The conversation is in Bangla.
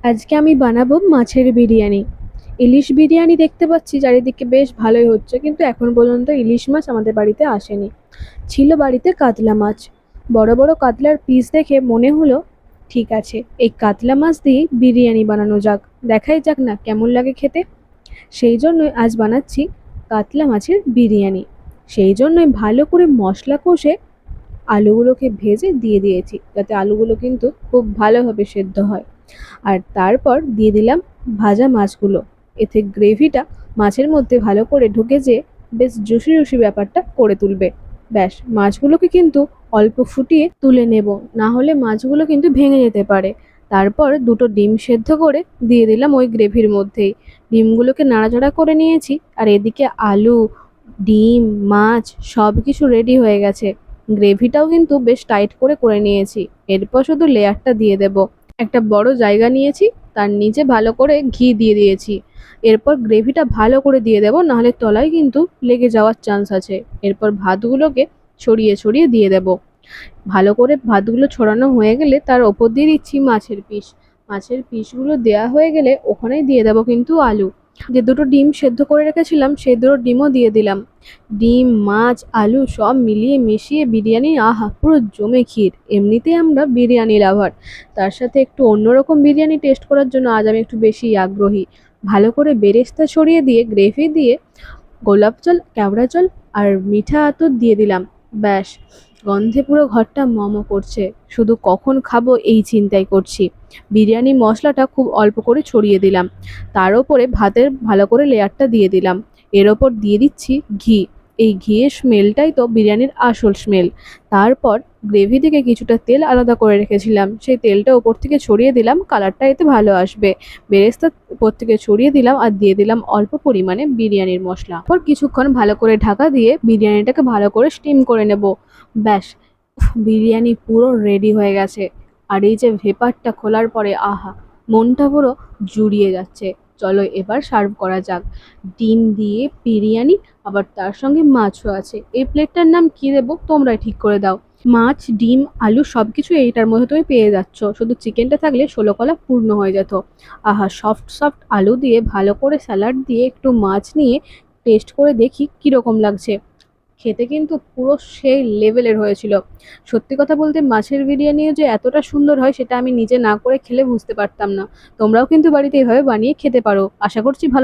আজকে আমি বানাবো মাছের বিরিয়ানি। ইলিশ বিরিয়ানি দেখতে পাচ্ছি চারিদিকে বেশ ভালোই হচ্ছে, কিন্তু এখন পর্যন্ত ইলিশ মাছ আমাদের বাড়িতে আসেনি। ছিল বাড়িতে কাতলা মাছ। বড় বড় কাতলার পিস দেখে মনে হলো ঠিক আছে, এই কাতলা মাছ দিয়ে বিরিয়ানি বানানো যাক। দেখাই যাক না কেমন লাগে খেতে। সেই জন্যই আজ বানাচ্ছি কাতলা মাছের বিরিয়ানি। সেই জন্যই ভালো করে মশলা কষে আলুগুলোকে ভেজে দিয়ে দিয়েছি, যাতে আলুগুলো কিন্তু খুব ভালোভাবে সেদ্ধ হয়। আর তারপর দিয়ে দিলাম ভাজা মাছগুলো। এতে গ্রেভিটা মাছের মধ্যে ভালো করে ঢুকে যেয়ে বেশ জুসি জুসি ব্যাপারটা করে তুলবে। ব্যাস, মাছগুলোকে কিন্তু অল্প ফুটিয়ে তুলে নেব, না হলে মাছগুলো কিন্তু ভেঙে যেতে পারে। তারপর দুটো ডিম সেদ্ধ করে দিয়ে দিলাম ওই গ্রেভির মধ্যেই। ডিমগুলোকে নাড়াচাড়া করে নিয়েছি, আর এদিকে আলু, ডিম, মাছ সব কিছু রেডি হয়ে গেছে। গ্রেভিটাও কিন্তু বেশ টাইট করে করে নিয়েছি। এরপর শুধু লেয়ারটা দিয়ে দেব। একটা বড় জায়গা নিয়েছি, তার নিচে ভালো করে ঘি দিয়ে দিয়েছি। এরপর গ্রেভিটা ভালো করে দিয়ে দেবো, নাহলে তলায় কিন্তু লেগে যাওয়ার চান্স আছে। এরপর ভাতগুলোকে ছড়িয়ে ছড়িয়ে দিয়ে দেব। ভালো করে ভাতগুলো ছড়ানো হয়ে গেলে তার ওপর দিয়ে দিচ্ছি মাছের পিস। মাছের পিসগুলো দেওয়া হয়ে গেলে ওখানেই দিয়ে দেবো কিন্তু আলু। যে দুটো ডিম সেদ্ধ করে রেখেছিলাম সেই দুটো ডিমও দিয়ে দিলাম। ডিম, মাছ, আলু সব মিলিয়ে মিশিয়ে বিরিয়ানি, আহা পুরো জমে ক্ষীর। এমনিতেই আমরা বিরিয়ানি লাভার, তার সাথে একটু অন্যরকম বিরিয়ানি টেস্ট করার জন্য আজ আমি একটু বেশি আগ্রহী। ভালো করে বেরেস্তা ছড়িয়ে দিয়ে গ্রেভি দিয়ে গোলাপ জল, কেওড়া জল আর মিঠা আতর দিয়ে দিলাম। ব্যাস, গন্ধে পুরো ঘরটা মম করছে। শুধু কখন খাবো এই চিন্তাই করছি। বিরিয়ানি মশলাটা খুব অল্প করে ছড়িয়ে দিলাম। তার ওপরে ভাতের ভালো করে লেয়ারটা দিয়ে দিলাম। এর ওপর দিয়ে দিচ্ছি ঘি। এই ঘিয়ের স্মেলটাই তো বিরিয়ানির আসল স্মেল। তারপর গ্রেভি থেকে কিছুটা তেল আলাদা করে রেখেছিলাম, সেই তেলটা ওপর থেকে ছড়িয়ে দিলাম, কালারটা এতে ভালো আসবে। বেরেস্তা উপর থেকে ছড়িয়ে দিলাম, আর দিয়ে দিলাম অল্প পরিমাণে বিরিয়ানির মশলা। পর কিছুক্ষণ ভালো করে ঢাকা দিয়ে বিরিয়ানিটাকে ভালো করে স্টিম করে নেব। ব্যাস, বিরিয়ানি পুরো রেডি হয়ে গেছে। আর এই যে ভেপারটা খোলার পরে আহা, মনটা পুরো জুড়িয়ে যাচ্ছে। চলো এবার সার্ভ করা যাক। ডিম দিয়ে বিরিয়ানি, আবার তার সঙ্গে মাছও আছে। এই প্লেটটার নাম কি দেবো তোমরাই ঠিক করে দাও। মাছ, ডিম, আলু সবকিছু এইটার মধ্যে তুমি পেয়ে যাচ্ছ, শুধু চিকেনটা থাকলে 16 কলা পূর্ণ হয়ে যেত। আহা, সফট সফট আলু দিয়ে ভালো করে স্যালাড দিয়ে একটু মাছ নিয়ে টেস্ট করে দেখি কীরকম লাগছে। খেতে কিন্তু পুরো সেই লেভেলের হয়েছিল। সত্যি কথা বলতে মাছের বিরিয়ানিও যে এতটা সুন্দর হয় সেটা আমি নিজে না করে খেলে বুঝতে পারতাম না। তোমরাও কিন্তু বাড়িতে এভাবে বানিয়ে খেতে পারো। আশা করছি ভালো